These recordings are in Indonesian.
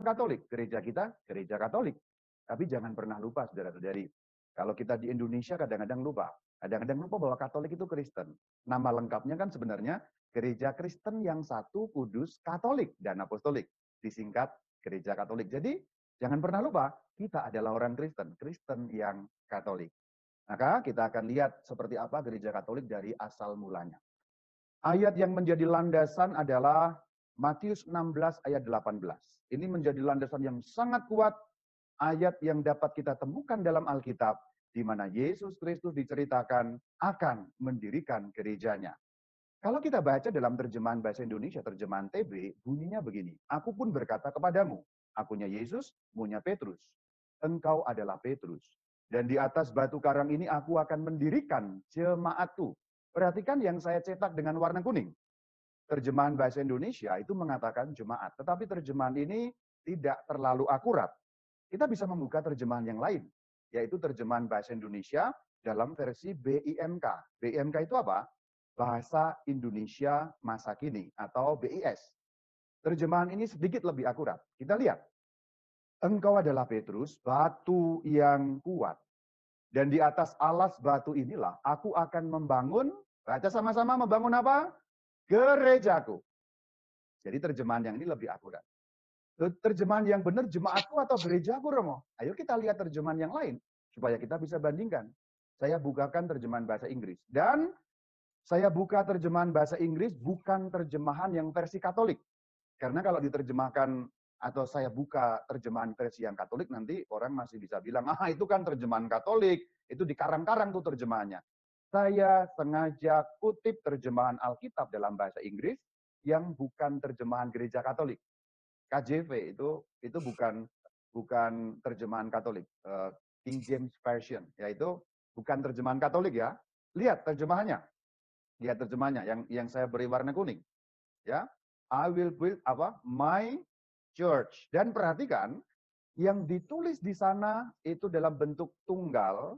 Katolik. Gereja kita, gereja Katolik. Tapi jangan pernah lupa, saudara-saudari. Kalau kita di Indonesia kadang-kadang lupa. Kadang-kadang lupa bahwa Katolik itu Kristen. Nama lengkapnya kan sebenarnya Gereja Kristen yang Satu, Kudus, Katolik, dan Apostolik. Disingkat Gereja Katolik. Jadi, jangan pernah lupa, kita adalah orang Kristen. Kristen yang Katolik. Maka kita akan lihat seperti apa gereja Katolik dari asal mulanya. Ayat yang menjadi landasan adalah Matius 16 ayat 18. Ini menjadi landasan yang sangat kuat, ayat yang dapat kita temukan dalam Alkitab, di mana Yesus Kristus diceritakan akan mendirikan gerejanya. Kalau kita baca dalam terjemahan bahasa Indonesia, terjemahan TB, bunyinya begini. Aku pun berkata kepadamu, akunya Yesus, munya Petrus. Engkau adalah Petrus. Dan di atas batu karang ini aku akan mendirikan jemaatku. Perhatikan yang saya cetak dengan warna kuning. Terjemahan bahasa Indonesia itu mengatakan jemaat. Tetapi terjemahan ini tidak terlalu akurat. Kita bisa membuka terjemahan yang lain. Yaitu terjemahan bahasa Indonesia dalam versi BIMK. BIMK itu apa? Bahasa Indonesia Masa Kini atau BIS. Terjemahan ini sedikit lebih akurat. Kita lihat. Engkau adalah Petrus, batu yang kuat. Dan di atas alas batu inilah aku akan membangun, baca sama-sama, membangun apa? Gerejaku. Jadi terjemahan yang ini lebih akurat. Terjemahan yang benar jemaatku atau gerejaku, Romo? Ayo kita lihat terjemahan yang lain supaya kita bisa bandingkan. Saya bukakan terjemahan bahasa Inggris. Dan saya buka terjemahan bahasa Inggris bukan terjemahan yang versi Katolik. Karena kalau diterjemahkan atau saya buka terjemahan versi yang Katolik, nanti orang masih bisa bilang, itu kan terjemahan Katolik, itu dikarang-karang tuh terjemahannya. Saya sengaja kutip terjemahan Alkitab dalam bahasa Inggris yang bukan terjemahan gereja Katolik. KJV itu bukan terjemahan Katolik. King James Version, yaitu bukan terjemahan Katolik ya. Lihat terjemahannya. Lihat terjemahannya yang saya beri warna kuning. Ya. I will build my church. Dan perhatikan, yang ditulis di sana itu dalam bentuk tunggal,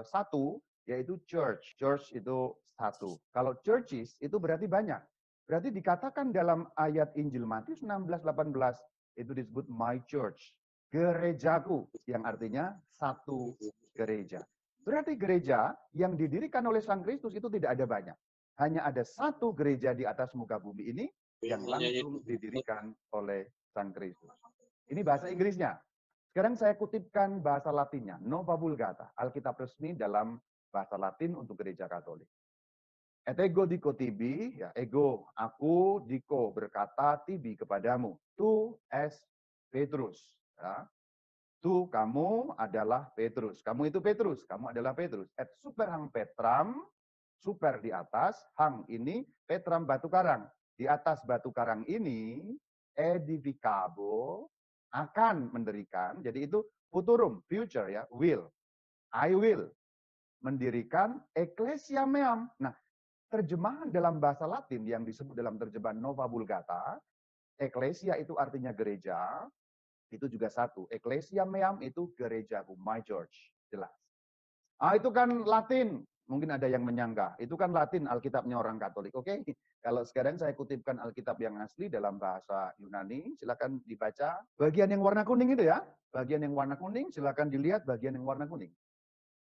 satu, yaitu church. Church itu satu. Kalau churches itu berarti banyak. Berarti dikatakan dalam ayat Injil Matius 16-18, itu disebut my church. Gerejaku, yang artinya satu gereja. Berarti gereja yang didirikan oleh Sang Kristus itu tidak ada banyak. Hanya ada satu gereja di atas muka bumi ini yang langsung didirikan oleh Sang Kristus. Ini bahasa Inggrisnya. Sekarang saya kutipkan bahasa Latinnya, Nova Vulgata, Alkitab resmi dalam bahasa Latin untuk gereja Katolik. Et ego dico tibi, ya ego, aku dico berkata tibi kepadamu, tu es Petrus. Ya. Tu kamu adalah Petrus. Kamu itu Petrus, kamu adalah Petrus. Et super hang Petram, super di atas, hang ini Petram batu karang. Di atas batu karang ini, edificabo, akan mendirikan, jadi itu futurum, future ya, will. I will mendirikan ecclesia meam. Nah, terjemahan dalam bahasa Latin yang disebut dalam terjemahan Nova Vulgata, ecclesia itu artinya gereja, itu juga satu. Ecclesia meam itu gerejaku, my church, jelas. Itu kan Latin. Mungkin ada yang menyangka, itu kan Latin Alkitabnya orang Katolik. Oke, kalau sekarang saya kutipkan Alkitab yang asli dalam bahasa Yunani, silakan dibaca. Bagian yang warna kuning itu ya, bagian yang warna kuning, silakan dilihat bagian yang warna kuning.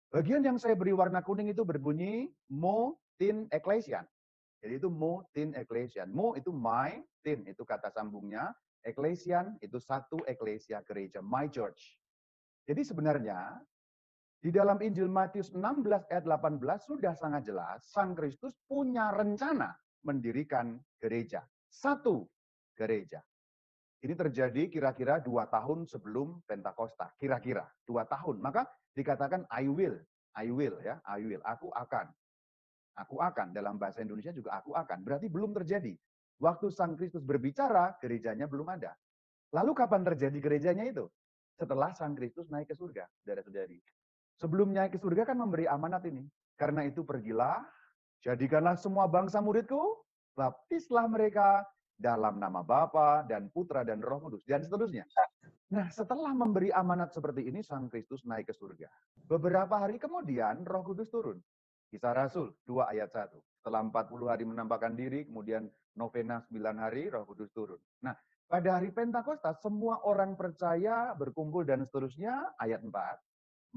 Bagian yang saya beri warna kuning itu berbunyi mo tin ecclesian. Jadi itu mo tin ecclesian. Mo itu my, tin itu kata sambungnya, ecclesian itu satu ecclesia gereja, my church. Jadi sebenarnya di dalam Injil Matius 16 ayat 18 sudah sangat jelas, Sang Kristus punya rencana mendirikan gereja. Satu gereja. Ini terjadi kira-kira 2 tahun sebelum Pentakosta. Kira-kira 2 tahun. Maka dikatakan I will ya, I will. Aku akan. Aku akan. Dalam bahasa Indonesia juga aku akan. Berarti belum terjadi. Waktu Sang Kristus berbicara, gerejanya belum ada. Lalu kapan terjadi gerejanya itu? Setelah Sang Kristus naik ke surga, saudara-saudari. Sebelum naik ke surga kan memberi amanat ini. Karena itu pergilah, jadikanlah semua bangsa muridku, baptislah mereka dalam nama Bapa dan Putra dan Roh Kudus, dan seterusnya. Nah, setelah memberi amanat seperti ini, Sang Kristus naik ke surga. Beberapa hari kemudian, Roh Kudus turun. Kisah Rasul 2 ayat 1. Setelah 40 hari menampakkan diri, kemudian novena 9 hari, Roh Kudus turun. Nah, Pada hari Pentakosta, semua orang percaya berkumpul dan seterusnya, ayat 4.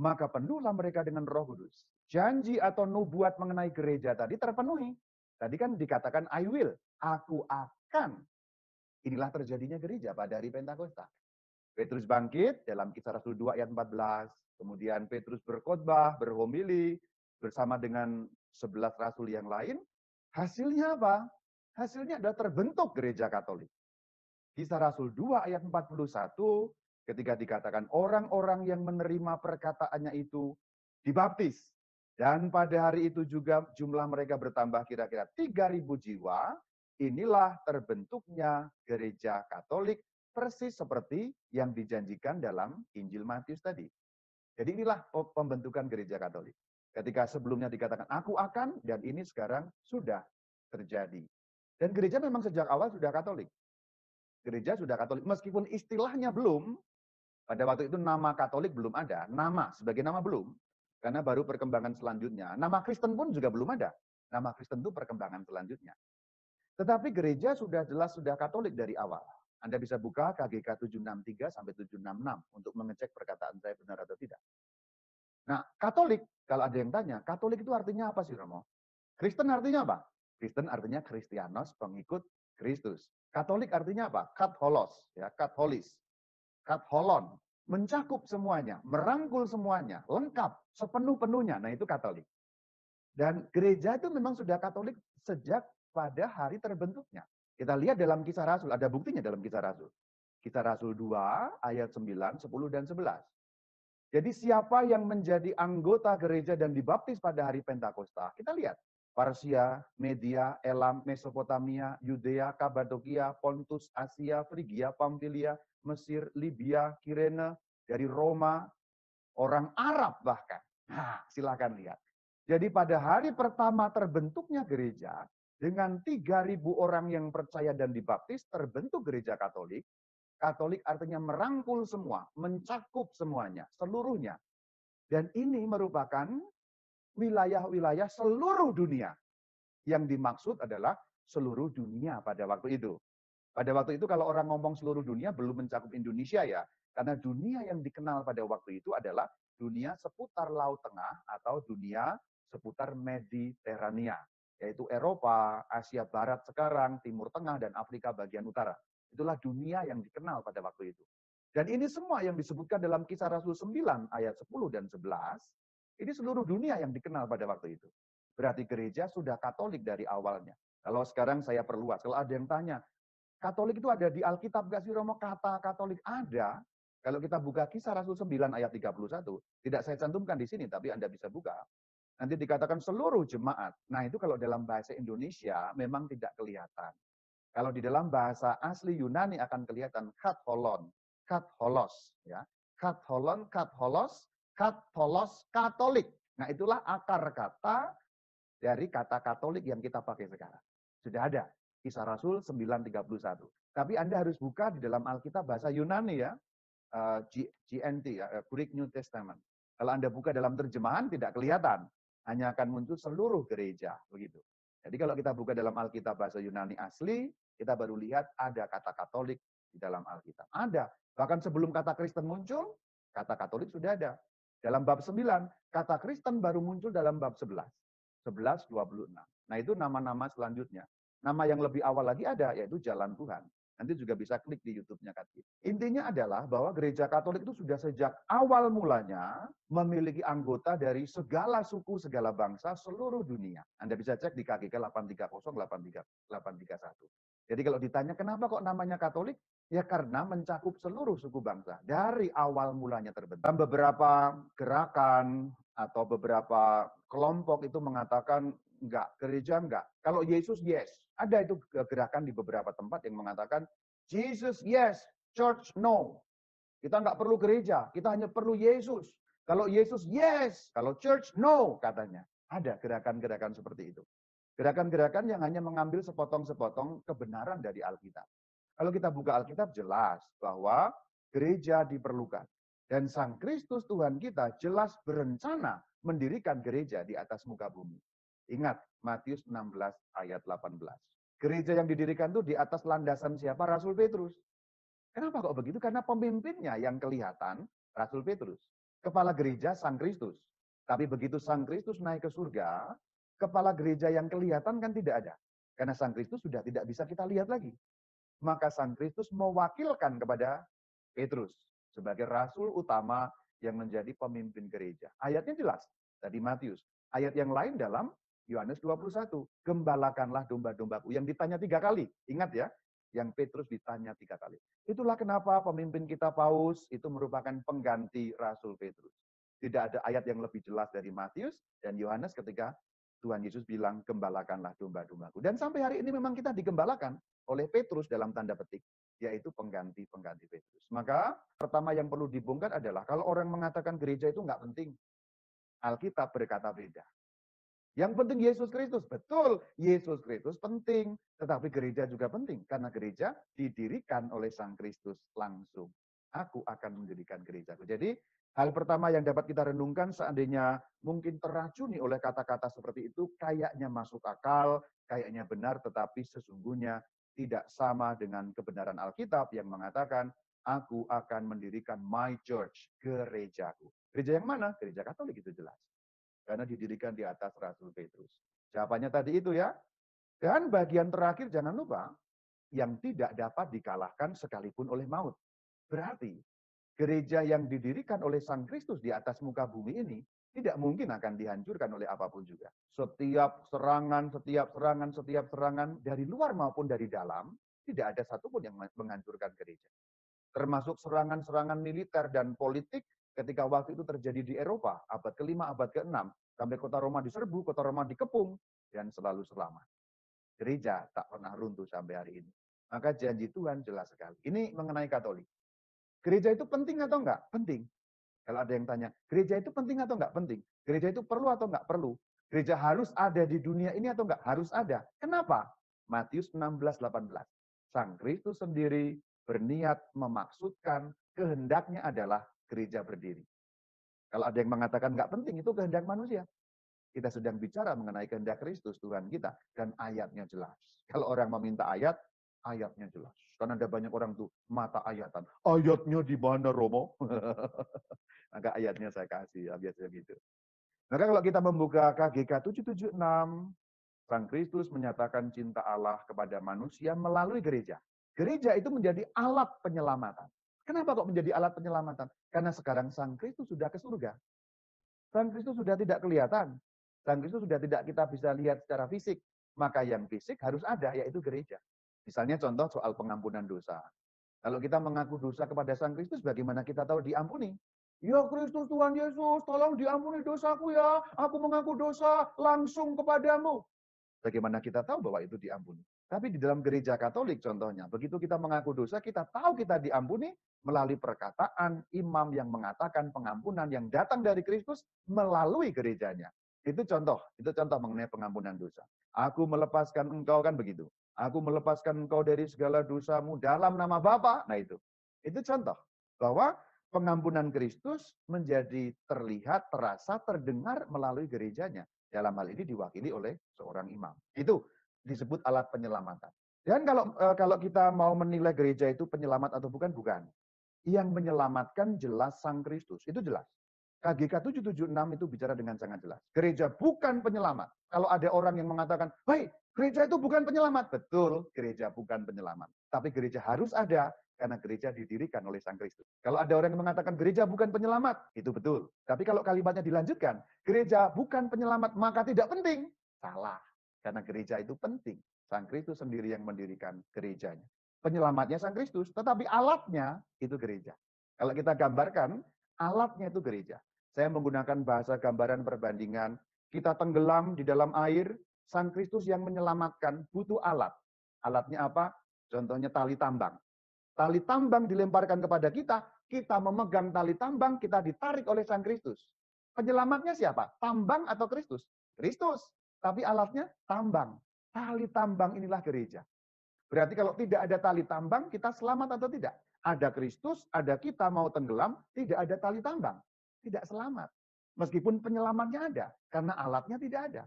Maka penuhlah mereka dengan Roh Kudus. Janji atau nubuat mengenai gereja tadi terpenuhi. Tadi kan dikatakan I will, aku akan. Inilah terjadinya gereja pada hari Pentakosta. Petrus bangkit dalam Kisah Rasul 2 ayat 14. Kemudian Petrus berkhotbah, berhomili bersama dengan 11 rasul yang lain. Hasilnya apa? Hasilnya adalah terbentuk gereja Katolik. Kisah Rasul 2 ayat 41, ketika dikatakan orang-orang yang menerima perkataannya itu dibaptis. Dan pada hari itu juga jumlah mereka bertambah kira-kira 3.000 jiwa. Inilah terbentuknya gereja Katolik persis seperti yang dijanjikan dalam Injil Matius tadi. Jadi inilah pembentukan gereja Katolik. Ketika sebelumnya dikatakan aku akan, dan ini sekarang sudah terjadi. Dan gereja memang sejak awal sudah Katolik. Gereja sudah Katolik, meskipun istilahnya belum, pada waktu itu nama Katolik belum ada, nama sebagai nama belum, karena baru perkembangan selanjutnya. Nama Kristen pun juga belum ada. Nama Kristen itu perkembangan selanjutnya. Tetapi gereja sudah jelas sudah Katolik dari awal. Anda bisa buka KGK 763 sampai 766 untuk mengecek perkataan saya benar atau tidak. Nah, Katolik, kalau ada yang tanya, Katolik itu artinya apa sih, Romo? Kristen artinya apa? Kristen artinya Kristianos, pengikut Kristus. Katolik artinya apa? Katholos, ya, katholis, katholon, mencakup semuanya, merangkul semuanya, lengkap, sepenuh-penuhnya. Nah, itu Katolik. Dan gereja itu memang sudah Katolik sejak pada hari terbentuknya. Kita lihat dalam Kisah Rasul, ada buktinya dalam Kisah Rasul. Kisah Rasul 2 ayat 9, 10 dan 11. Jadi siapa yang menjadi anggota gereja dan dibaptis pada hari Pentakosta? Kita lihat. Parsia, Media, Elam, Mesopotamia, Yudea, Kabadokia, Pontus, Asia, Frigia, Pamfilia, Mesir, Libya, Kirene, dari Roma, orang Arab bahkan. Nah, silakan lihat. Jadi pada hari pertama terbentuknya gereja, dengan 3.000 orang yang percaya dan dibaptis, terbentuk gereja Katolik. Katolik artinya merangkul semua, mencakup semuanya, seluruhnya. Dan ini merupakan wilayah-wilayah seluruh dunia. Yang dimaksud adalah seluruh dunia pada waktu itu. Pada waktu itu kalau orang ngomong seluruh dunia belum mencakup Indonesia ya. Karena dunia yang dikenal pada waktu itu adalah dunia seputar Laut Tengah atau dunia seputar Mediterania. Yaitu Eropa, Asia Barat sekarang, Timur Tengah, dan Afrika bagian utara. Itulah dunia yang dikenal pada waktu itu. Dan ini semua yang disebutkan dalam Kisah Rasul 9 ayat 10 dan 11, ini seluruh dunia yang dikenal pada waktu itu. Berarti gereja sudah Katolik dari awalnya. Kalau sekarang saya perluas, kalau ada yang tanya, Katolik itu ada di Alkitab gak sih Romo? Kata Katolik ada. Kalau kita buka Kisah Rasul 9 ayat 31, tidak saya cantumkan di sini, tapi Anda bisa buka. Nanti dikatakan seluruh jemaat. Nah itu kalau dalam bahasa Indonesia memang tidak kelihatan. Kalau di dalam bahasa asli Yunani akan kelihatan katholon, katholos, ya, katholon, katholos, katholos, Katolik. Nah itulah akar kata dari kata Katolik yang kita pakai sekarang. Sudah ada Kisah Rasul 9:31. Tapi Anda harus buka di dalam Alkitab bahasa Yunani ya, GNT, Greek New Testament. Kalau Anda buka dalam terjemahan tidak kelihatan, hanya akan muncul seluruh gereja begitu. Jadi kalau kita buka dalam Alkitab bahasa Yunani asli, kita baru lihat ada kata Katolik di dalam Alkitab. Ada. Bahkan sebelum kata Kristen muncul, kata Katolik sudah ada. Dalam bab 9, kata Kristen baru muncul dalam bab 11. 11:26. Nah itu nama-nama selanjutnya. Nama yang lebih awal lagi ada, yaitu Jalan Tuhan. Nanti juga bisa klik di YouTube-nya Katki. Intinya adalah bahwa gereja Katolik itu sudah sejak awal mulanya memiliki anggota dari segala suku, segala bangsa, seluruh dunia. Anda bisa cek di KGK 830, 831. Jadi kalau ditanya kenapa kok namanya Katolik, ya karena mencakup seluruh suku bangsa. Dari awal mulanya terbentuk. Dan beberapa gerakan atau beberapa kelompok itu mengatakan enggak, gereja enggak. Kalau Yesus yes. Ada itu gerakan di beberapa tempat yang mengatakan Jesus yes, church no. Kita enggak perlu gereja, kita hanya perlu Yesus. Kalau Yesus yes, kalau church no katanya. Ada gerakan-gerakan seperti itu. Gerakan-gerakan yang hanya mengambil sepotong-sepotong kebenaran dari Alkitab. Kalau kita buka Alkitab jelas bahwa gereja diperlukan. Dan Sang Kristus Tuhan kita jelas berencana mendirikan gereja di atas muka bumi. Ingat, Matius 16 ayat 18. Gereja yang didirikan itu di atas landasan siapa? Rasul Petrus. Kenapa kok begitu? Karena pemimpinnya yang kelihatan, Rasul Petrus. Kepala gereja Sang Kristus. Tapi begitu Sang Kristus naik ke surga, kepala gereja yang kelihatan kan tidak ada. Karena Sang Kristus sudah tidak bisa kita lihat lagi. Maka Sang Kristus mewakilkan kepada Petrus sebagai rasul utama yang menjadi pemimpin gereja. Ayatnya jelas, tadi Matius. Ayat yang lain dalam Yohanes 21. Gembalakanlah domba-dombaku. Yang ditanya 3 kali. Ingat ya, yang Petrus ditanya 3 kali. Itulah kenapa pemimpin kita Paus itu merupakan pengganti Rasul Petrus. Tidak ada ayat yang lebih jelas dari Matius dan Yohanes ketika Tuhan Yesus bilang, gembalakanlah domba-dombaku. Dan sampai hari ini memang kita digembalakan oleh Petrus dalam tanda petik, yaitu pengganti-pengganti Petrus. Maka pertama yang perlu dibongkar adalah, kalau orang mengatakan gereja itu nggak penting, Alkitab berkata beda. Yang penting Yesus Kristus. Betul, Yesus Kristus penting. Tetapi gereja juga penting. Karena gereja didirikan oleh Sang Kristus langsung. Aku akan mendirikan gerejaku. Jadi, hal pertama yang dapat kita renungkan seandainya mungkin teracuni oleh kata-kata seperti itu, kayaknya masuk akal, kayaknya benar, tetapi sesungguhnya tidak sama dengan kebenaran Alkitab yang mengatakan, aku akan mendirikan my church, gerejaku. Gereja yang mana? Gereja Katolik, itu jelas. Karena didirikan di atas Rasul Petrus. Jawabannya tadi itu ya. Dan bagian terakhir jangan lupa, yang tidak dapat dikalahkan sekalipun oleh maut. Berarti, gereja yang didirikan oleh Sang Kristus di atas muka bumi ini, tidak mungkin akan dihancurkan oleh apapun juga. Setiap serangan dari luar maupun dari dalam, tidak ada satupun yang menghancurkan gereja. Termasuk serangan-serangan militer dan politik ketika waktu itu terjadi di Eropa, abad ke-5, abad ke-6, sampai kota Roma diserbu, kota Roma dikepung, dan selalu selamat. Gereja tak pernah runtuh sampai hari ini. Maka janji Tuhan jelas sekali. Ini mengenai Katolik. Gereja itu penting atau enggak? Penting. Kalau ada yang tanya, gereja itu penting atau enggak? Penting. Gereja itu perlu atau enggak? Perlu. Gereja harus ada di dunia ini atau enggak? Harus ada. Kenapa? Matius 16:18. Sang Kristus sendiri berniat memaksudkan kehendaknya adalah gereja berdiri. Kalau ada yang mengatakan enggak penting, itu kehendak manusia. Kita sedang bicara mengenai kehendak Kristus, Tuhan kita. Dan ayatnya jelas. Kalau orang meminta ayat, ayatnya jelas. Karena ada banyak orang tuh mata ayatan. Ayatnya di mana, Romo? Maka ayatnya saya kasih, ya, biasanya gitu. Maka kalau kita membuka KGK 776, Sang Kristus menyatakan cinta Allah kepada manusia melalui gereja. Gereja itu menjadi alat penyelamatan. Kenapa kok menjadi alat penyelamatan? Karena sekarang Sang Kristus sudah ke surga. Sang Kristus sudah tidak kelihatan. Sang Kristus sudah tidak kita bisa lihat secara fisik. Maka yang fisik harus ada, yaitu gereja. Misalnya contoh soal pengampunan dosa. Kalau kita mengaku dosa kepada Sang Kristus, bagaimana kita tahu diampuni? Ya Kristus Tuhan Yesus, tolong diampuni dosaku ya. Aku mengaku dosa langsung kepadamu. Bagaimana kita tahu bahwa itu diampuni? Tapi di dalam gereja Katolik contohnya, begitu kita mengaku dosa, kita tahu kita diampuni melalui perkataan imam yang mengatakan pengampunan yang datang dari Kristus melalui gerejanya. Itu contoh mengenai pengampunan dosa. Aku melepaskan engkau, kan begitu. Aku melepaskan engkau dari segala dosamu dalam nama Bapa. Nah itu contoh bahwa pengampunan Kristus menjadi terlihat, terasa, terdengar melalui gerejanya. Dalam hal ini diwakili oleh seorang imam. Itu disebut alat penyelamatan. Dan kalau kita mau menilai gereja itu penyelamat atau bukan, bukan. Yang menyelamatkan jelas Sang Kristus. Itu jelas. KGK 776 itu bicara dengan sangat jelas. Gereja bukan penyelamat. Kalau ada orang yang mengatakan, "Hei, gereja itu bukan penyelamat." Betul, gereja bukan penyelamat. Tapi gereja harus ada karena gereja didirikan oleh Sang Kristus. Kalau ada orang yang mengatakan gereja bukan penyelamat, itu betul. Tapi kalau kalimatnya dilanjutkan, gereja bukan penyelamat, maka tidak penting. Salah. Karena gereja itu penting. Sang Kristus sendiri yang mendirikan gerejanya. Penyelamatnya Sang Kristus, tetapi alatnya itu gereja. Kalau kita gambarkan, alatnya itu gereja. Saya menggunakan bahasa gambaran perbandingan. Kita tenggelam di dalam air, Sang Kristus yang menyelamatkan butuh alat. Alatnya apa? Contohnya tali tambang. Tali tambang dilemparkan kepada kita memegang tali tambang, kita ditarik oleh Sang Kristus. Penyelamatnya siapa? Tambang atau Kristus? Kristus. Tapi alatnya tambang. Tali tambang inilah gereja. Berarti kalau tidak ada tali tambang, kita selamat atau tidak? Ada Kristus, ada kita mau tenggelam, tidak ada tali tambang. Tidak selamat. Meskipun penyelamatnya ada, karena alatnya tidak ada.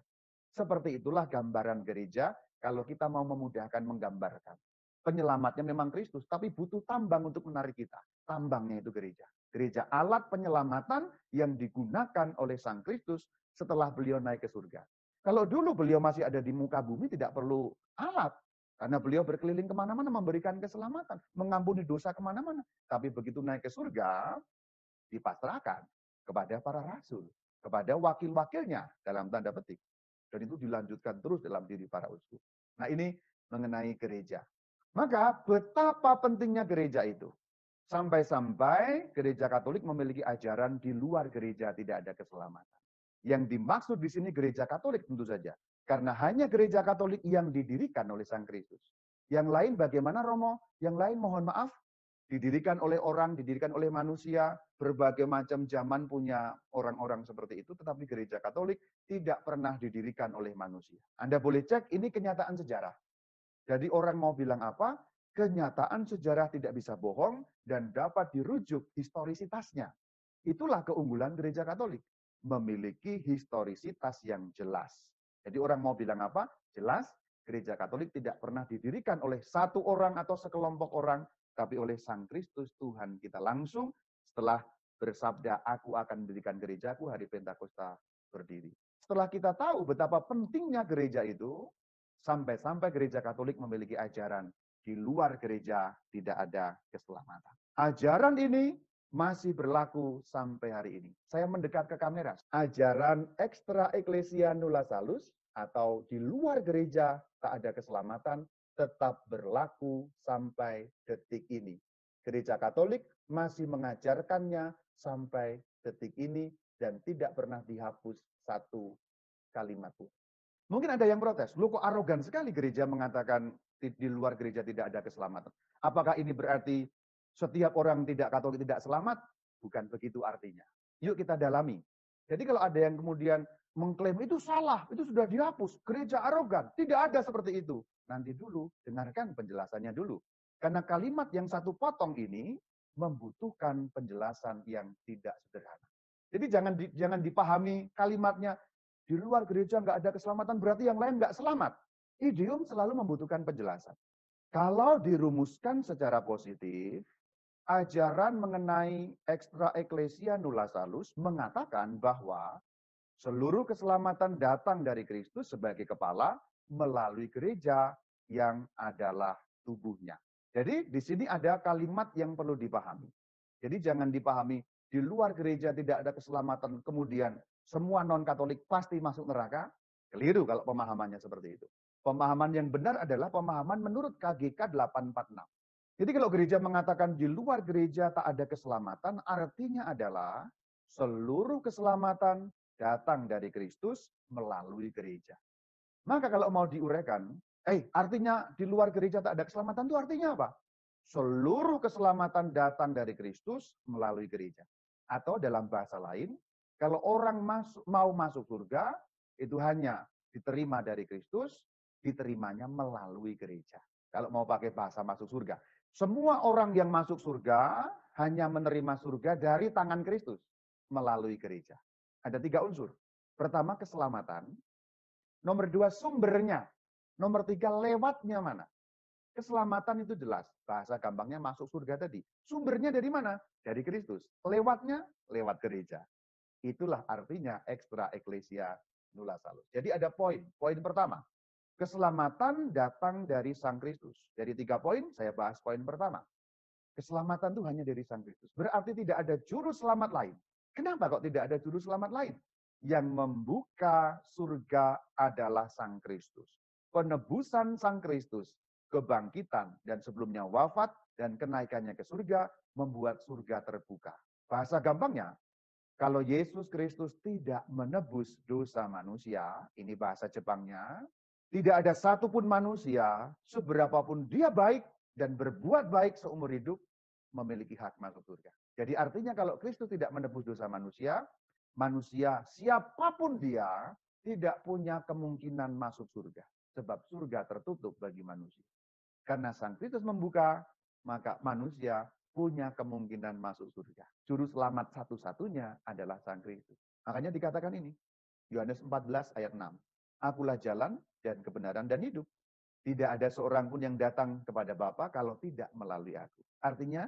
Seperti itulah gambaran gereja kalau kita mau memudahkan menggambarkan. Penyelamatnya memang Kristus, tapi butuh tambang untuk menarik kita. Tambangnya itu gereja. Gereja alat penyelamatan yang digunakan oleh Sang Kristus setelah beliau naik ke surga. Kalau dulu beliau masih ada di muka bumi, tidak perlu alat. Karena beliau berkeliling kemana-mana memberikan keselamatan, mengampuni dosa kemana-mana. Tapi begitu naik ke surga, dipasrahkan kepada para rasul, kepada wakil-wakilnya dalam tanda petik. Dan itu dilanjutkan terus dalam diri para uskup. Nah ini mengenai gereja. Maka betapa pentingnya gereja itu. Sampai-sampai gereja Katolik memiliki ajaran di luar gereja tidak ada keselamatan. Yang dimaksud di sini gereja Katolik tentu saja. Karena hanya gereja Katolik yang didirikan oleh Sang Kristus. Yang lain bagaimana Romo? Yang lain mohon maaf, didirikan oleh orang, didirikan oleh manusia, berbagai macam zaman punya orang-orang seperti itu, tetapi gereja Katolik tidak pernah didirikan oleh manusia. Anda boleh cek, ini kenyataan sejarah. Jadi orang mau bilang apa? Kenyataan sejarah tidak bisa bohong dan dapat dirujuk historisitasnya. Itulah keunggulan gereja Katolik. Memiliki historisitas yang jelas. Jadi orang mau bilang apa? Jelas, gereja Katolik tidak pernah didirikan oleh satu orang atau sekelompok orang, tapi oleh Sang Kristus Tuhan kita langsung setelah bersabda, aku akan mendirikan gerejaku, hari Pentakosta berdiri. Setelah kita tahu betapa pentingnya gereja itu, sampai-sampai gereja Katolik memiliki ajaran, di luar gereja tidak ada keselamatan. Ajaran ini masih berlaku sampai hari ini. Saya mendekat ke kamera. Ajaran extra ecclesia nulla salus atau di luar gereja tak ada keselamatan tetap berlaku sampai detik ini. Gereja Katolik masih mengajarkannya sampai detik ini dan tidak pernah dihapus satu kalimat pun. Mungkin ada yang protes, lu kok arogan sekali gereja mengatakan di luar gereja tidak ada keselamatan. Apakah ini berarti setiap orang tidak Katolik tidak selamat? Bukan begitu artinya. Yuk kita dalami. Jadi kalau ada yang kemudian mengklaim itu salah, itu sudah dihapus, gereja arogan, tidak ada seperti itu. Nanti dulu, dengarkan penjelasannya dulu. Karena kalimat yang satu potong ini membutuhkan penjelasan yang tidak sederhana. Jadi jangan dipahami kalimatnya, di luar gereja nggak ada keselamatan, berarti yang lain nggak selamat. Idiom selalu membutuhkan penjelasan. Kalau dirumuskan secara positif, ajaran mengenai extra ecclesia nulla salus mengatakan bahwa seluruh keselamatan datang dari Kristus sebagai kepala melalui gereja yang adalah tubuhnya. Jadi di sini ada kalimat yang perlu dipahami. Jadi jangan dipahami di luar gereja tidak ada keselamatan, kemudian semua non-Katolik pasti masuk neraka. Keliru kalau pemahamannya seperti itu. Pemahaman yang benar adalah pemahaman menurut KGK 846. Jadi kalau gereja mengatakan di luar gereja tak ada keselamatan, artinya adalah seluruh keselamatan datang dari Kristus melalui gereja. Maka kalau mau diuraikan, artinya di luar gereja tak ada keselamatan itu artinya apa? Seluruh keselamatan datang dari Kristus melalui gereja. Atau dalam bahasa lain, kalau orang mau masuk surga, itu hanya diterima dari Kristus, diterimanya melalui gereja. Kalau mau pakai bahasa masuk surga. Semua orang yang masuk surga hanya menerima surga dari tangan Kristus melalui gereja. Ada 3 unsur. Pertama, keselamatan. Nomor 2, sumbernya. Nomor 3, lewatnya mana. Keselamatan itu jelas. Bahasa gampangnya masuk surga tadi. Sumbernya dari mana? Dari Kristus. Lewatnya, lewat gereja. Itulah artinya extra ecclesia nulla salus. Jadi ada poin. Poin pertama, keselamatan datang dari Sang Kristus. Dari 3 poin, saya bahas poin pertama. Keselamatan itu hanya dari Sang Kristus. Berarti tidak ada juru selamat lain. Kenapa kok tidak ada juru selamat lain? Yang membuka surga adalah Sang Kristus. Penebusan Sang Kristus, kebangkitan, dan sebelumnya wafat, dan kenaikannya ke surga, membuat surga terbuka. Bahasa gampangnya, kalau Yesus Kristus tidak menebus dosa manusia, ini bahasa Jepangnya, tidak ada satupun manusia, seberapapun dia baik dan berbuat baik seumur hidup, memiliki hak masuk surga. Jadi artinya kalau Kristus tidak menebus dosa manusia, manusia siapapun dia tidak punya kemungkinan masuk surga. Sebab surga tertutup bagi manusia. Karena Sang Kristus membuka, maka manusia punya kemungkinan masuk surga. Juru selamat satu-satunya adalah Sang Kristus. Makanya dikatakan ini, Yohanes 14 ayat 6. Akulah jalan dan kebenaran dan hidup. Tidak ada seorang pun yang datang kepada Bapa kalau tidak melalui aku. Artinya,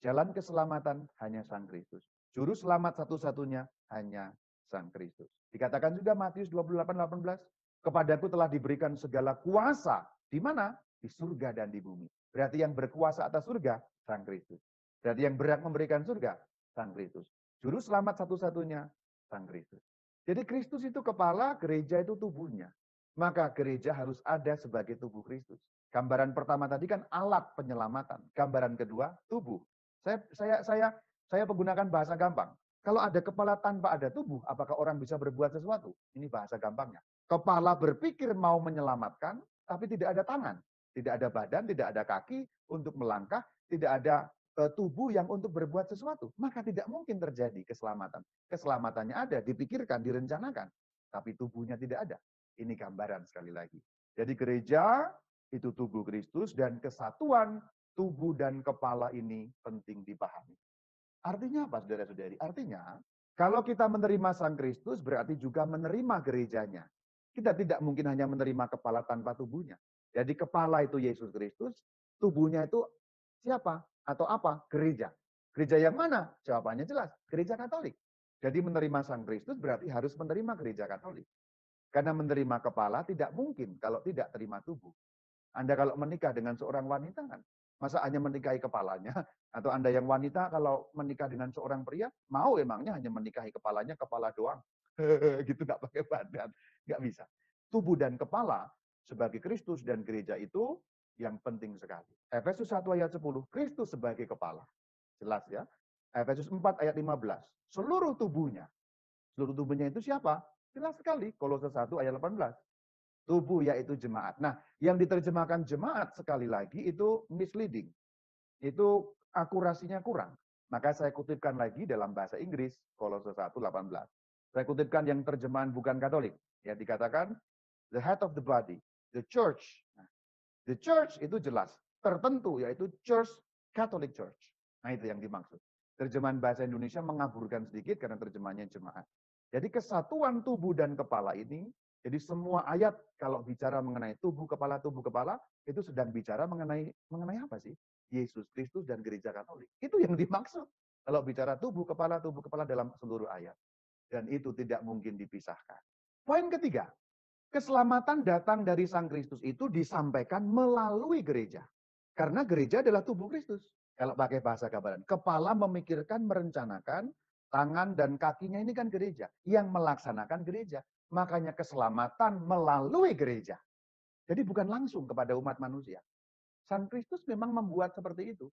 jalan keselamatan hanya Sang Kristus. Juru selamat satu-satunya hanya Sang Kristus. Dikatakan juga Matius 28:18, kepadaku telah diberikan segala kuasa. Di mana? Di surga dan di bumi. Berarti yang berkuasa atas surga, Sang Kristus. Berarti yang berhak memberikan surga, Sang Kristus. Juru selamat satu-satunya, Sang Kristus. Jadi Kristus itu kepala, gereja itu tubuhnya. Maka gereja harus ada sebagai tubuh Kristus. Gambaran pertama tadi kan alat penyelamatan. Gambaran kedua, tubuh. Saya menggunakan bahasa gampang. Kalau ada kepala tanpa ada tubuh, apakah orang bisa berbuat sesuatu? Ini bahasa gampangnya. Kepala berpikir mau menyelamatkan, tapi tidak ada tangan. Tidak ada badan, tidak ada kaki untuk melangkah, tidak ada tubuh yang untuk berbuat sesuatu. Maka tidak mungkin terjadi keselamatan. Keselamatannya ada, dipikirkan, direncanakan. Tapi tubuhnya tidak ada. Ini gambaran sekali lagi. Jadi gereja itu tubuh Kristus dan kesatuan tubuh dan kepala ini penting dipahami. Artinya apa, saudara-saudari? Artinya, kalau kita menerima Sang Kristus berarti juga menerima gerejanya. Kita tidak mungkin hanya menerima kepala tanpa tubuhnya. Jadi kepala itu Yesus Kristus, tubuhnya itu siapa? Atau apa? Gereja. Gereja yang mana? Jawabannya jelas, gereja Katolik. Jadi menerima Sang Kristus berarti harus menerima gereja Katolik. Karena menerima kepala tidak mungkin kalau tidak terima tubuh. Anda kalau menikah dengan seorang wanita kan, masa hanya menikahi kepalanya? Atau Anda yang wanita kalau menikah dengan seorang pria, mau emangnya hanya menikahi kepalanya, kepala doang? Gitu nggak pakai badan. Nggak bisa. Tubuh dan kepala sebagai Kristus dan gereja itu yang penting sekali. Efesus 1 ayat 10, Kristus sebagai kepala. Jelas ya. Efesus 4 ayat 15, seluruh tubuhnya. Seluruh tubuhnya itu siapa? Jelas sekali, Kolose 1 ayat 18. Tubuh yaitu jemaat. Nah, yang diterjemahkan jemaat sekali lagi itu misleading. Itu akurasinya kurang. Maka saya kutipkan lagi dalam bahasa Inggris, Kolose 1:18. Saya kutipkan yang terjemahan bukan Katolik. Ya, dikatakan the head of the body, the church. Nah, the church itu jelas, tertentu yaitu church, Catholic Church. Nah, itu yang dimaksud. Terjemahan bahasa Indonesia mengaburkan sedikit karena terjemahannya jemaat. Jadi kesatuan tubuh dan kepala ini, jadi semua ayat kalau bicara mengenai tubuh kepala, itu sedang bicara mengenai apa sih? Yesus Kristus dan gereja Katolik. Itu yang dimaksud. Kalau bicara tubuh kepala dalam seluruh ayat. Dan itu tidak mungkin dipisahkan. Poin ketiga, keselamatan datang dari Sang Kristus itu disampaikan melalui gereja. Karena gereja adalah tubuh Kristus. Kalau pakai bahasa gambaran, kepala memikirkan, merencanakan, tangan dan kakinya ini kan gereja. Yang melaksanakan gereja. Makanya keselamatan melalui gereja. Jadi bukan langsung kepada umat manusia. Sang Kristus memang membuat seperti itu.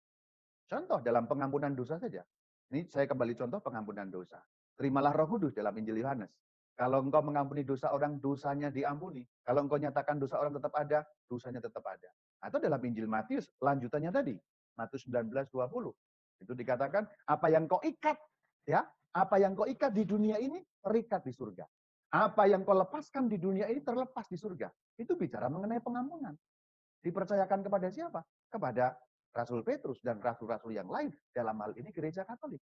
Contoh dalam pengampunan dosa saja. Ini saya kembali contoh pengampunan dosa. Terimalah Roh Kudus dalam Injil Yohanes. Kalau engkau mengampuni dosa orang, dosanya diampuni. Kalau engkau nyatakan dosa orang tetap ada, dosanya tetap ada. Atau dalam Injil Matius, lanjutannya tadi. Matius 19:20. Itu dikatakan, apa yang kau ikat, ya, apa yang kau ikat di dunia ini, terikat di surga. Apa yang kau lepaskan di dunia ini, terlepas di surga. Itu bicara mengenai pengampunan. Dipercayakan kepada siapa? Kepada Rasul Petrus dan rasul-rasul yang lain. Dalam hal ini gereja Katolik.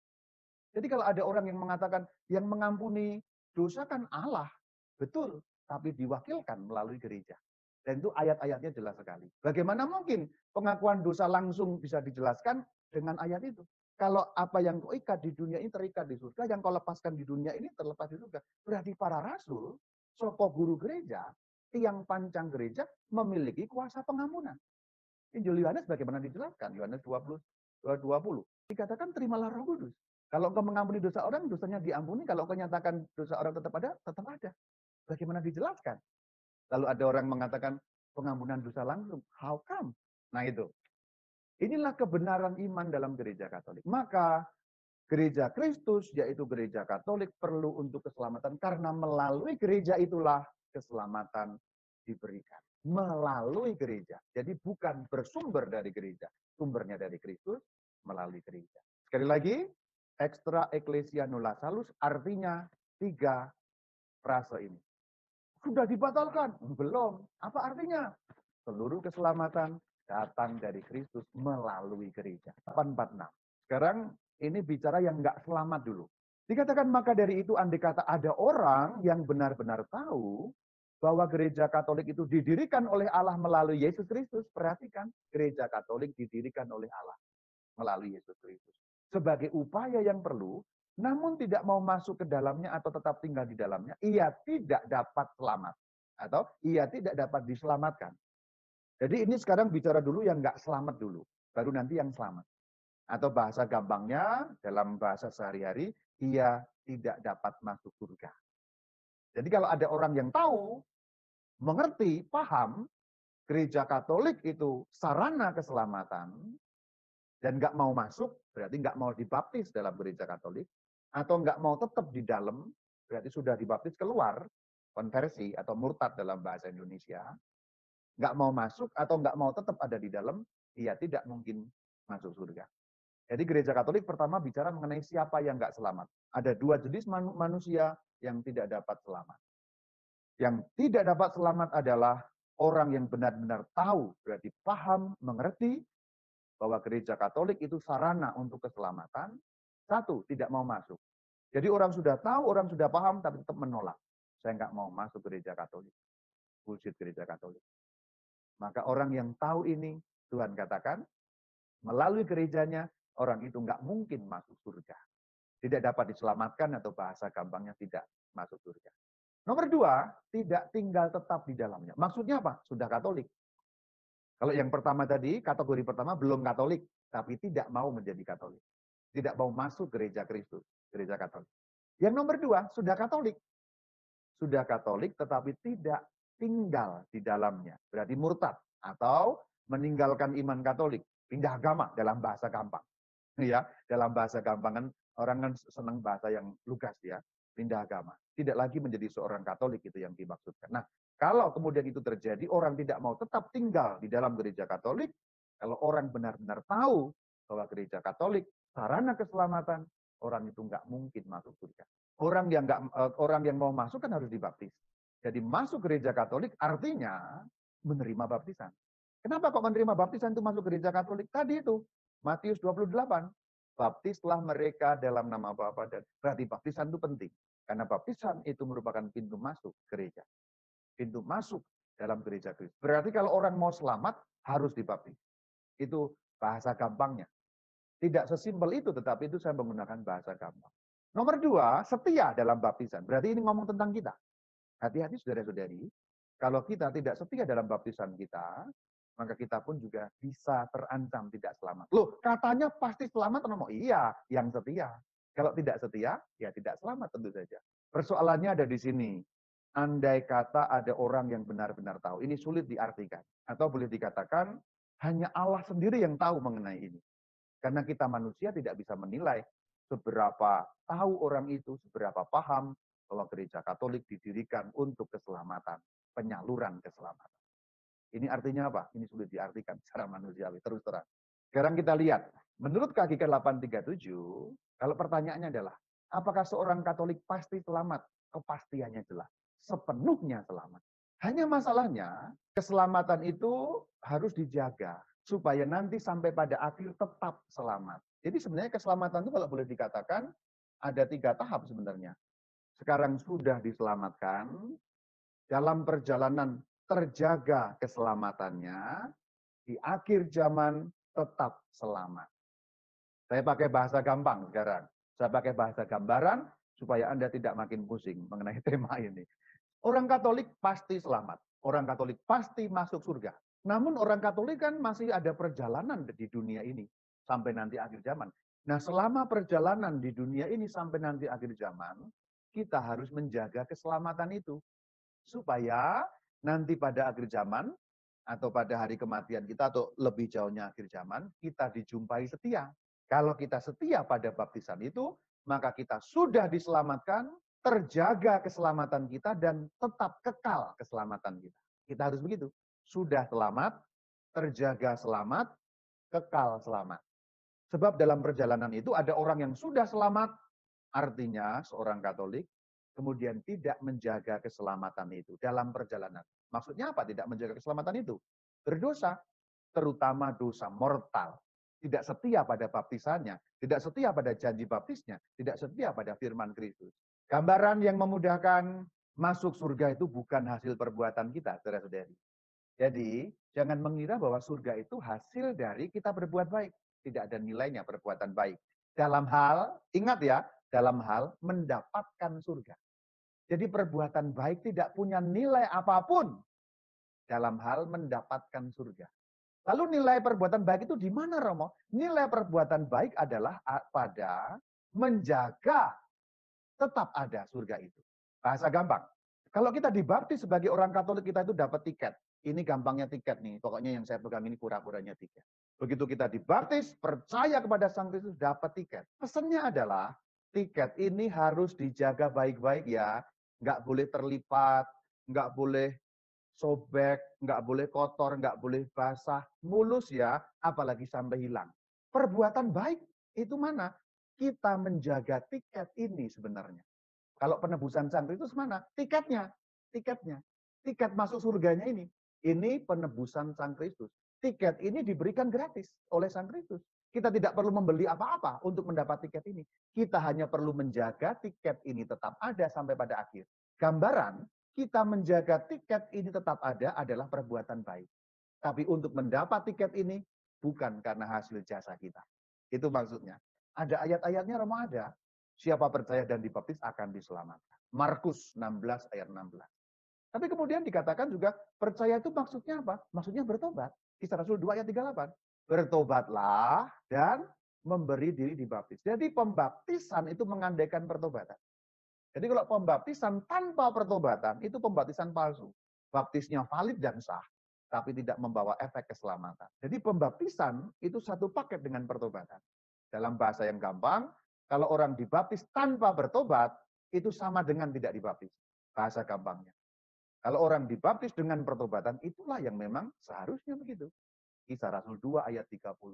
Jadi kalau ada orang yang mengatakan, yang mengampuni dosa kan Allah. Betul, tapi diwakilkan melalui gereja. Dan itu ayat-ayatnya jelas sekali. Bagaimana mungkin pengakuan dosa langsung bisa dijelaskan dengan ayat itu? Kalau apa yang kau ikat di dunia ini terikat di surga, yang kau lepaskan di dunia ini terlepas di surga. Berarti para rasul, soko guru gereja, tiang pancang gereja memiliki kuasa pengampunan. Injil Yohanes bagaimana dijelaskan? Yohanes 20. Dikatakan terimalah Roh Kudus. Kalau engkau mengampuni dosa orang, dosanya diampuni. Kalau engkau nyatakan dosa orang tetap ada, tetap ada. Bagaimana dijelaskan? Lalu ada orang mengatakan pengampunan dosa langsung. How come? Nah itu. Inilah kebenaran iman dalam gereja Katolik. Maka gereja Kristus, yaitu gereja Katolik, perlu untuk keselamatan. Karena melalui gereja itulah keselamatan diberikan. Melalui gereja. Jadi bukan bersumber dari gereja. Sumbernya dari Kristus melalui gereja. Sekali lagi, extra ecclesia nulla salus artinya 3 frase ini. Sudah dibatalkan? Belum. Apa artinya? Seluruh keselamatan datang dari Kristus melalui gereja. 846. Sekarang ini bicara yang nggak selamat dulu. Dikatakan maka dari itu andai kata ada orang yang benar-benar tahu bahwa gereja Katolik itu didirikan oleh Allah melalui Yesus Kristus. Perhatikan, gereja Katolik didirikan oleh Allah melalui Yesus Kristus. Sebagai upaya yang perlu, namun tidak mau masuk ke dalamnya atau tetap tinggal di dalamnya, ia tidak dapat selamat. Atau ia tidak dapat diselamatkan. Jadi ini sekarang bicara dulu yang nggak selamat dulu, baru nanti yang selamat. Atau bahasa gampangnya, dalam bahasa sehari-hari, ia tidak dapat masuk surga. Jadi kalau ada orang yang tahu, mengerti, paham, gereja Katolik itu sarana keselamatan, dan nggak mau masuk, berarti nggak mau dibaptis dalam gereja Katolik, atau nggak mau tetap di dalam, berarti sudah dibaptis keluar, konversi atau murtad dalam bahasa Indonesia, nggak mau masuk atau nggak mau tetap ada di dalam, ia tidak mungkin masuk surga. Jadi gereja Katolik pertama bicara mengenai siapa yang nggak selamat. Ada dua jenis manusia yang tidak dapat selamat. Yang tidak dapat selamat adalah orang yang benar-benar tahu, berarti paham, mengerti, bahwa gereja Katolik itu sarana untuk keselamatan. Satu, tidak mau masuk. Jadi orang sudah tahu, orang sudah paham, tapi tetap menolak. Saya nggak mau masuk gereja Katolik. Bullshit gereja Katolik. Maka orang yang tahu ini, Tuhan katakan, melalui gerejanya, orang itu nggak mungkin masuk surga. Tidak dapat diselamatkan atau bahasa gampangnya tidak masuk surga. Nomor dua, tidak tinggal tetap di dalamnya. Maksudnya apa? Sudah Katolik. Kalau yang pertama tadi, kategori pertama belum Katolik, tapi tidak mau menjadi Katolik. Tidak mau masuk gereja Kristus, gereja Katolik. Yang nomor dua, sudah Katolik. Sudah Katolik tetapi tidak tinggal di dalamnya. Berarti murtad atau meninggalkan iman Katolik. Pindah agama dalam bahasa gampang. Ya, dalam bahasa gampang kan orang kan senang bahasa yang lugas ya. Pindah agama. Tidak lagi menjadi seorang Katolik itu yang dimaksudkan. Nah, kalau kemudian itu terjadi, orang tidak mau tetap tinggal di dalam gereja Katolik, kalau orang benar-benar tahu bahwa gereja Katolik sarana keselamatan, orang itu nggak mungkin masuk surga. Orang yang mau masuk kan harus dibaptis. Jadi masuk gereja Katolik artinya menerima baptisan. Kenapa kok menerima baptisan itu masuk gereja Katolik? Tadi itu, Matius 28. Baptislah mereka dalam nama Bapa dan berarti baptisan itu penting. Karena baptisan itu merupakan pintu masuk gereja. Pintu masuk dalam gereja Kristus. Berarti kalau orang mau selamat, harus dibaptis. Itu bahasa gampangnya. Tidak sesimpel itu, tetapi itu saya menggunakan bahasa gampang. Nomor dua, setia dalam baptisan. Berarti ini ngomong tentang kita. Hati-hati saudara-saudari, kalau kita tidak setia dalam baptisan kita, maka kita pun juga bisa terancam tidak selamat. Loh, katanya pasti selamat atau mau? Iya, yang setia. Kalau tidak setia, ya tidak selamat tentu saja. Persoalannya ada di sini. Andai kata ada orang yang benar-benar tahu, ini sulit diartikan. Atau boleh dikatakan, hanya Allah sendiri yang tahu mengenai ini. Karena kita manusia tidak bisa menilai seberapa tahu orang itu, seberapa paham bahwa gereja Katolik didirikan untuk keselamatan, penyaluran keselamatan. Ini artinya apa? Ini sulit diartikan secara manusiawi, terus terang. Sekarang kita lihat, menurut KGK 837, kalau pertanyaannya adalah, apakah seorang Katolik pasti selamat? Kepastiannya jelas, sepenuhnya selamat. Hanya masalahnya, keselamatan itu harus dijaga, supaya nanti sampai pada akhir tetap selamat. Jadi sebenarnya keselamatan itu kalau boleh dikatakan, ada 3 tahap sebenarnya. Sekarang sudah diselamatkan, dalam perjalanan terjaga keselamatannya, di akhir zaman tetap selamat. Saya pakai bahasa gampang sekarang. Saya pakai bahasa gambaran supaya Anda tidak makin pusing mengenai tema ini. Orang Katolik pasti selamat. Orang Katolik pasti masuk surga. Namun orang Katolik kan masih ada perjalanan di dunia ini sampai nanti akhir zaman. Nah, selama perjalanan di dunia ini sampai nanti akhir zaman, kita harus menjaga keselamatan itu. Supaya nanti pada akhir zaman, atau pada hari kematian kita, atau lebih jauhnya akhir zaman, kita dijumpai setia. Kalau kita setia pada baptisan itu, maka kita sudah diselamatkan, terjaga keselamatan kita, dan tetap kekal keselamatan kita. Kita harus begitu. Sudah selamat, terjaga selamat, kekal selamat. Sebab dalam perjalanan itu ada orang yang sudah selamat, artinya seorang Katolik, kemudian tidak menjaga keselamatan itu dalam perjalanan. Maksudnya apa tidak menjaga keselamatan itu? Berdosa, terutama dosa mortal. Tidak setia pada baptisannya, tidak setia pada janji baptisnya, tidak setia pada firman Kristus. Gambaran yang memudahkan, Masuk surga itu bukan hasil perbuatan kita, saudara-saudari. Jadi, jangan mengira bahwa surga itu hasil dari kita berbuat baik. Tidak ada nilainya perbuatan baik. Dalam hal, ingat ya, dalam hal mendapatkan surga. Jadi perbuatan baik tidak punya nilai apapun dalam hal mendapatkan surga. Lalu nilai perbuatan baik itu di mana, Romo? Nilai perbuatan baik adalah pada menjaga tetap ada surga itu. Bahasa gampang. Kalau kita dibaptis sebagai orang Katolik, kita itu dapat tiket. Ini gampangnya tiket nih. Pokoknya yang saya pegang ini pura-puranya tiket. Begitu kita dibaptis, percaya kepada Sang Kristus, dapat tiket. Pesannya adalah, tiket ini harus dijaga baik-baik ya. Nggak boleh terlipat, nggak boleh sobek, nggak boleh kotor, nggak boleh basah, mulus ya, apalagi sampai hilang. Perbuatan baik itu mana? Kita menjaga tiket ini sebenarnya. Kalau penebusan Sang Kristus mana? Tiketnya. Tiketnya. Tiket masuk surganya ini. Ini penebusan Sang Kristus. Tiket ini diberikan gratis oleh Sang Kristus. Kita tidak perlu membeli apa-apa untuk mendapat tiket ini. Kita hanya perlu menjaga tiket ini tetap ada sampai pada akhir. Gambaran, kita menjaga tiket ini tetap ada adalah perbuatan baik. Tapi untuk mendapat tiket ini, bukan karena hasil jasa kita. Itu maksudnya. Ada ayat-ayatnya, Romo ada. Siapa percaya dan dibaptis akan diselamatkan. Markus 16 ayat 16. Tapi kemudian dikatakan juga percaya itu maksudnya apa? Maksudnya bertobat. Kisah Rasul 2 ayat 38. Bertobatlah dan memberi diri dibaptis. Jadi pembaptisan itu mengandaikan pertobatan. Jadi kalau pembaptisan tanpa pertobatan itu pembaptisan palsu. Baptisnya valid dan sah, tapi tidak membawa efek keselamatan. Jadi pembaptisan itu satu paket dengan pertobatan. Dalam bahasa yang gampang, kalau orang dibaptis tanpa bertobat, itu sama dengan tidak dibaptis. Bahasa gampangnya. Kalau orang dibaptis dengan pertobatan, itulah yang memang seharusnya begitu. Kisah Rasul 2 ayat 38.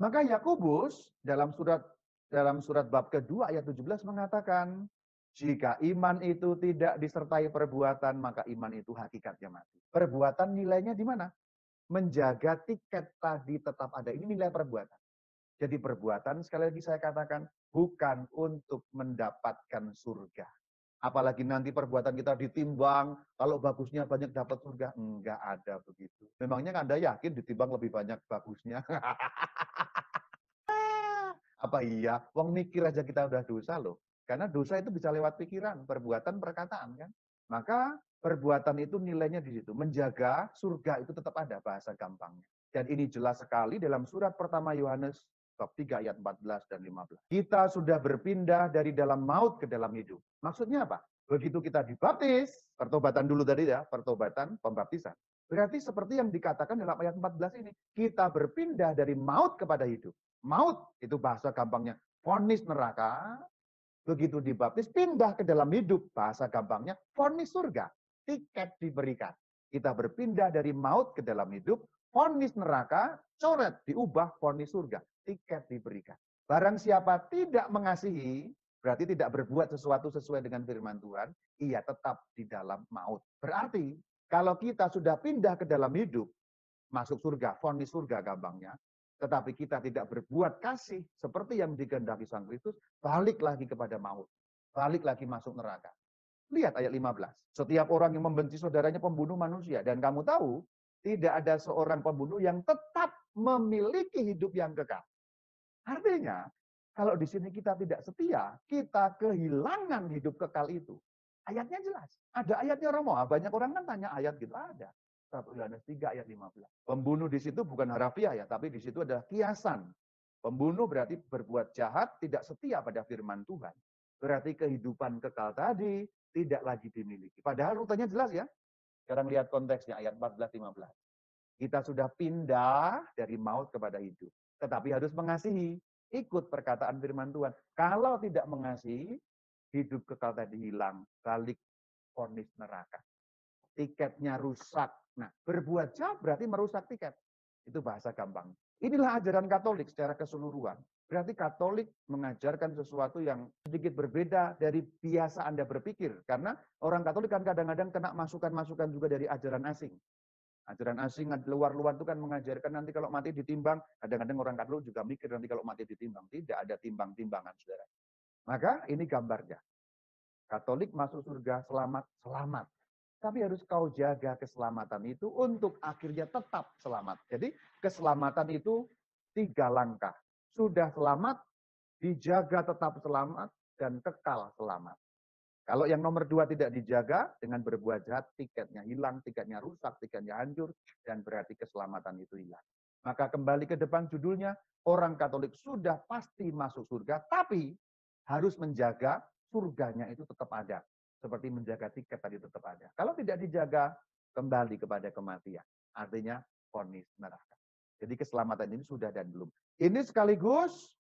Maka Yakobus dalam surat bab kedua ayat 17 mengatakan, jika iman itu tidak disertai perbuatan, maka iman itu hakikatnya mati. Perbuatan nilainya di mana? Menjaga tiket tadi tetap ada. Ini nilai perbuatan. Jadi perbuatan, sekali lagi saya katakan, bukan untuk mendapatkan surga. Apalagi nanti perbuatan kita ditimbang, kalau bagusnya banyak dapat surga. Enggak ada begitu. Memangnya Anda yakin ditimbang lebih banyak bagusnya? Apa iya? Wong mikir aja kita udah dosa loh. Karena dosa itu bisa lewat pikiran, perbuatan, perkataan kan. Maka perbuatan itu nilainya di situ. Menjaga surga itu tetap ada bahasa gampangnya. Dan ini jelas sekali dalam surat pertama Yohanes bab 3 ayat 14 dan 15. Kita sudah berpindah dari dalam maut ke dalam hidup. Maksudnya apa? Begitu kita dibaptis, pertobatan dulu tadi ya, pertobatan, pembaptisan. Berarti seperti yang dikatakan dalam ayat 14 ini, kita berpindah dari maut kepada hidup. Maut itu bahasa gampangnya, vonis neraka. Begitu dibaptis, pindah ke dalam hidup. Bahasa gampangnya, vonis surga. Tiket diberikan. Kita berpindah dari maut ke dalam hidup, vonis neraka, coret, diubah vonis surga. Tiket diberikan. Barang siapa tidak mengasihi, berarti tidak berbuat sesuatu sesuai dengan firman Tuhan, ia tetap di dalam maut. Berarti, kalau kita sudah pindah ke dalam hidup, masuk surga, vonis surga gampangnya, tetapi kita tidak berbuat kasih seperti yang dikehendaki Sang Kristus, balik lagi kepada maut. Balik lagi masuk neraka. Lihat ayat 15. Setiap orang yang membenci saudaranya pembunuh manusia. Dan kamu tahu, tidak ada seorang pembunuh yang tetap memiliki hidup yang kekal. Artinya, kalau di sini kita tidak setia, kita kehilangan hidup kekal itu. Ayatnya jelas. Ada ayatnya, Romo. Banyak orang kan tanya ayat gitu. Ada. 1 Yohanes 3 ayat 15. Pembunuh di situ bukan harafiah ya, tapi di situ adalah kiasan. Pembunuh berarti berbuat jahat, tidak setia pada firman Tuhan. Berarti kehidupan kekal tadi tidak lagi dimiliki. Padahal rutenya jelas ya. Sekarang lihat konteksnya ayat 14-15. Kita sudah pindah dari maut kepada hidup. Tetapi harus mengasihi. Ikut perkataan firman Tuhan. Kalau tidak mengasihi, hidup kekal tadi hilang. Balik vonis neraka. Tiketnya rusak. Nah, berbuat jahat berarti merusak tiket. Itu bahasa gampang. Inilah ajaran Katolik secara keseluruhan. Berarti Katolik mengajarkan sesuatu yang sedikit berbeda dari biasa Anda berpikir. Karena orang Katolik kan kadang-kadang kena masukan-masukan juga dari ajaran asing. Ajaran asing luar-luar itu kan mengajarkan nanti kalau mati ditimbang. Kadang-kadang orang Katolik juga mikir nanti kalau mati ditimbang. Tidak ada timbang-timbangan, saudara. Maka ini gambarnya. Katolik masuk surga selamat, selamat. Tapi harus kau jaga keselamatan itu untuk akhirnya tetap selamat. Jadi keselamatan itu 3 langkah. Sudah selamat, dijaga tetap selamat, dan kekal selamat. Kalau yang nomor 2 tidak dijaga, dengan berbuat jahat, tiketnya hilang, tiketnya rusak, tiketnya hancur, dan berarti keselamatan itu hilang. Maka kembali ke depan judulnya, orang Katolik sudah pasti masuk surga, tapi harus menjaga surganya itu tetap ada. Seperti menjaga tiket tadi tetap ada. Kalau tidak dijaga, kembali kepada kematian. Artinya, vonis neraka. Jadi keselamatan ini sudah dan belum. Ini sekaligus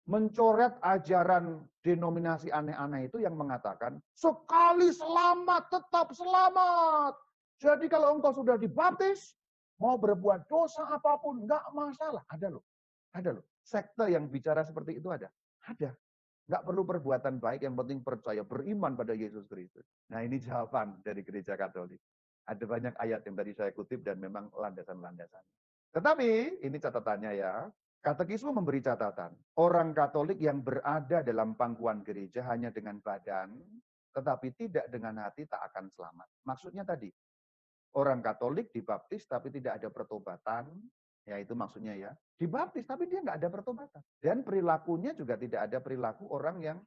mencoret ajaran denominasi aneh-aneh itu yang mengatakan, sekali selamat, tetap selamat. Jadi kalau engkau sudah dibaptis, mau berbuat dosa apapun, enggak masalah. Ada loh. Ada loh. Sekte yang bicara seperti itu ada. Ada. Enggak perlu perbuatan baik, yang penting percaya, beriman pada Yesus Kristus. Nah ini jawaban dari gereja Katolik. Ada banyak ayat yang tadi saya kutip dan memang landasan-landasan. Tetapi, ini catatannya ya, Katekisme memberi catatan, orang Katolik yang berada dalam pangkuan gereja hanya dengan badan, tetapi tidak dengan hati tak akan selamat. Maksudnya tadi, orang Katolik dibaptis tapi tidak ada pertobatan, ya itu maksudnya ya. Dibaptis tapi dia nggak ada pertobatan. Dan perilakunya juga tidak ada perilaku orang yang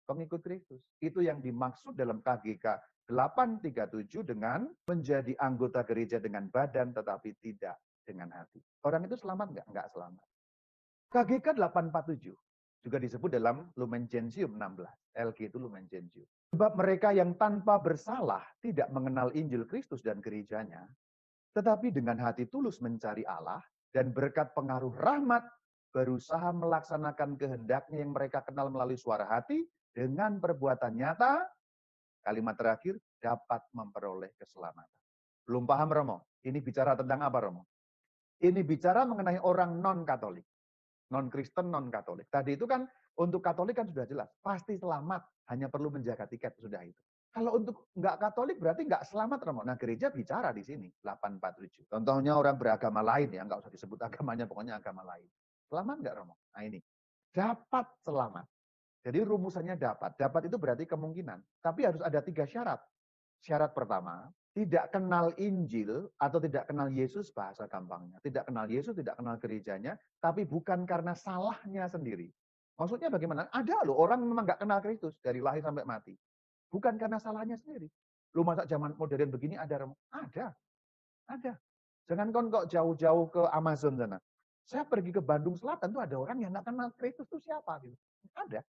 pengikut Kristus. Itu yang dimaksud dalam KGK 837 dengan menjadi anggota gereja dengan badan tetapi tidak dengan hati. Orang itu selamat nggak? Nggak selamat. KGK 847 juga disebut dalam Lumen Gentium 16. LG itu Lumen Gentium. Sebab mereka yang tanpa bersalah tidak mengenal Injil Kristus dan gerejanya, tetapi dengan hati tulus mencari Allah dan berkat pengaruh rahmat berusaha melaksanakan kehendaknya yang mereka kenal melalui suara hati dengan perbuatan nyata, kalimat terakhir, dapat memperoleh keselamatan. Belum paham Romo? Ini bicara tentang apa Romo? Ini bicara mengenai orang non-Katolik. Non-Kristen, non-Katolik. Tadi itu kan untuk Katolik kan sudah jelas. Pasti selamat, hanya perlu menjaga tiket, sudah itu. Kalau untuk nggak Katolik berarti nggak selamat, Romo. Nah gereja bicara di sini, 847. Contohnya orang beragama lain ya, nggak usah disebut agamanya, pokoknya agama lain. Selamat nggak Romo? Nah ini, dapat selamat. Jadi rumusannya dapat. Dapat itu berarti kemungkinan. Tapi harus ada 3 syarat. Syarat pertama, tidak kenal Injil atau tidak kenal Yesus, bahasa gampangnya. Tidak kenal Yesus, tidak kenal gerejanya, tapi bukan karena salahnya sendiri. Maksudnya bagaimana? Ada loh orang memang nggak kenal Kristus dari lahir sampai mati. Bukan karena salahnya sendiri. Lu masa zaman modern begini ada? Ada. Ada. Jangan kok jauh-jauh ke Amazon sana. Saya pergi ke Bandung Selatan tuh ada orang yang nggak kenal Kristus itu siapa gitu. Ada.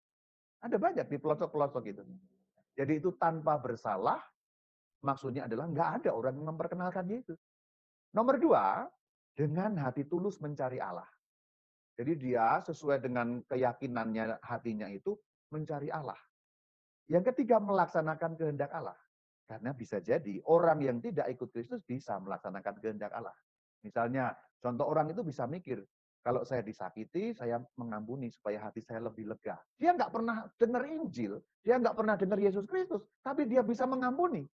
Ada banyak di pelosok-pelosok itu. Jadi itu tanpa bersalah, maksudnya adalah nggak ada orang yang memperkenalkan Yesus. Nomor 2, dengan hati tulus mencari Allah. Jadi dia sesuai dengan keyakinannya hatinya itu mencari Allah. Yang ketiga, melaksanakan kehendak Allah. Karena bisa jadi orang yang tidak ikut Kristus bisa melaksanakan kehendak Allah. Misalnya, contoh orang itu bisa mikir, kalau saya disakiti, saya mengampuni supaya hati saya lebih lega. Dia nggak pernah dengar Injil, dia nggak pernah dengar Yesus Kristus, tapi dia bisa mengampuni.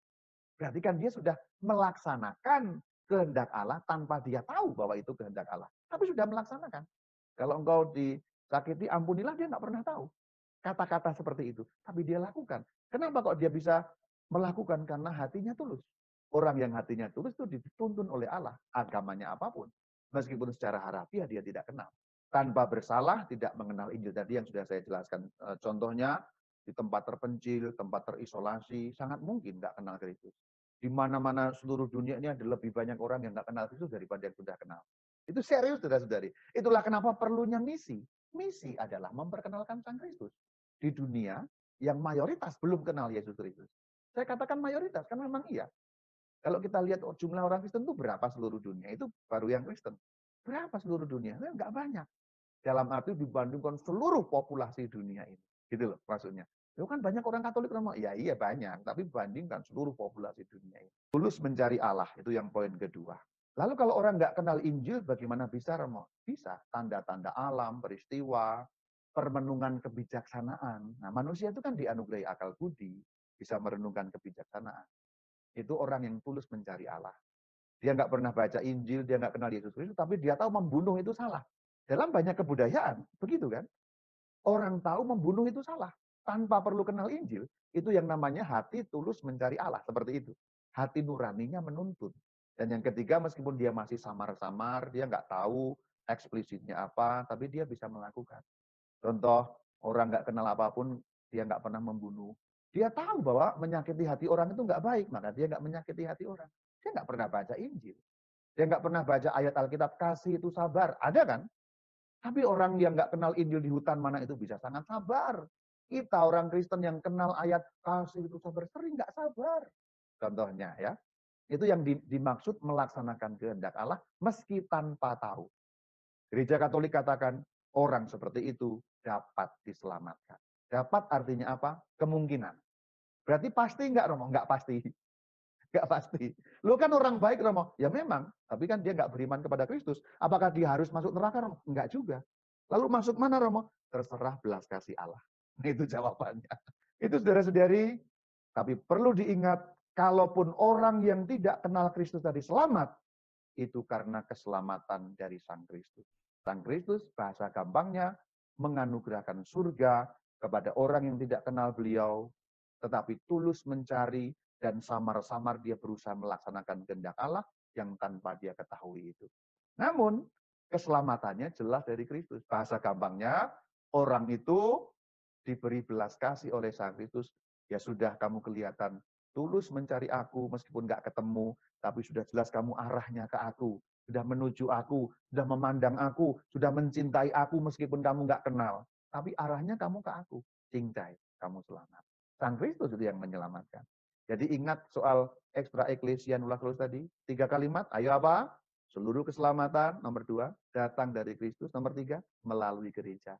Berarti kan dia sudah melaksanakan kehendak Allah tanpa dia tahu bahwa itu kehendak Allah. Tapi sudah melaksanakan. Kalau engkau disakiti, ampunilah, dia nggak pernah tahu. Kata-kata seperti itu. Tapi dia lakukan. Kenapa kok dia bisa melakukan? Karena hatinya tulus. Orang yang hatinya tulus itu dituntun oleh Allah. Agamanya apapun. Meskipun secara harafiah dia tidak kenal. Tanpa bersalah, tidak mengenal Injil. Tadi yang sudah saya jelaskan. Contohnya, di tempat terpencil, tempat terisolasi, sangat mungkin nggak kenal Kristus. Di mana-mana seluruh dunia ini ada lebih banyak orang yang nggak kenal Kristus daripada yang sudah kenal. Itu serius, saudara-saudari. Itulah kenapa perlunya misi. Misi adalah memperkenalkan Sang Kristus di dunia yang mayoritas belum kenal Yesus Kristus. Saya katakan mayoritas, kan memang iya. Kalau kita lihat jumlah orang Kristen itu berapa seluruh dunia, itu baru yang Kristen. Berapa seluruh dunia? Enggak banyak. Dalam arti dibandingkan seluruh populasi dunia ini. Gitu loh maksudnya. Itu kan banyak orang Katolik ngomong, ya iya banyak, tapi bandingkan seluruh populasi dunia ini. Tulus mencari Allah, itu yang poin kedua. Lalu kalau orang nggak kenal Injil, bagaimana bisa, Romo? Bisa. Tanda-tanda alam, peristiwa, permenungan kebijaksanaan. Nah, manusia itu kan dianugerahi akal budi, bisa merenungkan kebijaksanaan. Itu orang yang tulus mencari Allah. Dia nggak pernah baca Injil, dia nggak kenal Yesus Kristus, tapi dia tahu membunuh itu salah. Dalam banyak kebudayaan, begitu kan? Orang tahu membunuh itu salah. tanpa perlu kenal Injil, itu yang namanya hati tulus mencari Allah, seperti itu. Hati nuraninya menuntut. Dan yang ketiga, meskipun dia masih samar-samar, dia nggak tahu eksplisitnya apa, tapi dia bisa melakukan. Contoh, orang nggak kenal apapun, dia nggak pernah membunuh. Dia tahu bahwa menyakiti hati orang itu nggak baik, maka dia nggak menyakiti hati orang. Dia nggak pernah baca Injil. Dia nggak pernah baca ayat Alkitab, kasih itu sabar. Ada kan? Tapi orang yang nggak kenal Injil di hutan mana itu bisa sangat sabar. Kita orang Kristen yang kenal ayat kasih itu sabar, sering nggak sabar. Contohnya ya, itu yang dimaksud melaksanakan kehendak Allah meski tanpa tahu. Gereja Katolik katakan, orang seperti itu dapat diselamatkan. Dapat artinya apa? Kemungkinan. Berarti pasti enggak, Romo? Enggak pasti. Enggak pasti. Lu kan orang baik, Romo. Ya memang, tapi kan dia enggak beriman kepada Kristus. Apakah dia harus masuk neraka, Romo? Enggak juga. Lalu masuk mana, Romo? Terserah belas kasih Allah. Itu jawabannya. Itu saudara-saudari, tapi perlu diingat, kalaupun orang yang tidak kenal Kristus tadi selamat, itu karena keselamatan dari Sang Kristus. Sang Kristus, bahasa gampangnya, menganugerahkan surga kepada orang yang tidak kenal beliau, tetapi tulus mencari dan samar-samar dia berusaha melaksanakan kehendak Allah yang tanpa dia ketahui itu. Namun, keselamatannya jelas dari Kristus. Bahasa gampangnya, orang itu diberi belas kasih oleh Sang Kristus, ya sudah kamu kelihatan tulus mencari aku meskipun nggak ketemu, tapi sudah jelas kamu arahnya ke aku, sudah menuju aku, sudah memandang aku, sudah mencintai aku meskipun kamu nggak kenal, tapi arahnya kamu ke aku, cincai, kamu selamat. Sang Kristus itu yang menyelamatkan. Jadi ingat soal ekstra eklesia nulla Clause tadi, 3 kalimat, ayo apa? Seluruh keselamatan, nomor 2, datang dari Kristus, nomor 3, melalui gereja.